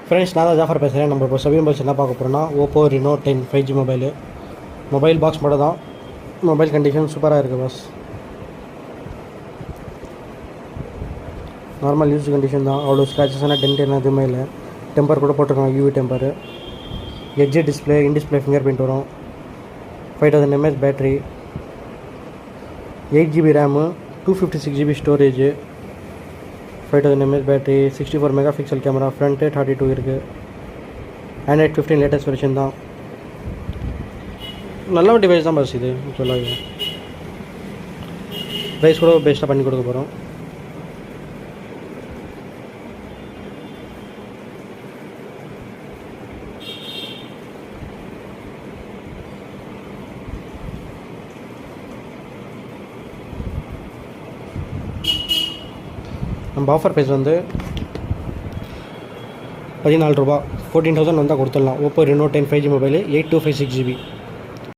Friends, நான் தான் ஜாஃபர் பேசுகிறேன். நம்ம இப்போ சமீப என்ன பார்க்க போகிறோம்னா Oppo Reno 10 5G mobile box மட்டும் தான். மொபைல் கண்டிஷன் சூப்பராக இருக்குது பாஸ். நார்மல் யூஸ் கண்டிஷன் தான். அவ்வளோ ஸ்க்ராச்சஸ்னால் டென்ட் எதுவுமே இல்லை. டெம்பர் கூட போட்டிருக்காங்க, UV temper. Edge display, in display fingerprint வரும். 5000 mAh battery, 8GB RAM, 256GB storage, 5000 mAh battery, 64 megapixel camera, front 32 இருக்குது. Android 15 லேட்டஸ்ட் வெர்ஷன் தான். நல்ல ஒரு டிவைஸ் தான் பாஸ் இது. சொல்லாது ப்ரைஸ் கூட பெஸ்ட்டாக பண்ணி கொடுக்க போகிறோம். நம்ம ஆஃபர் ப்ரைஸ் வந்து 14 ரூபா, 14,000 வந்தால் கொடுத்துடலாம். Oppo Reno 10 5G mobile, 8256GB.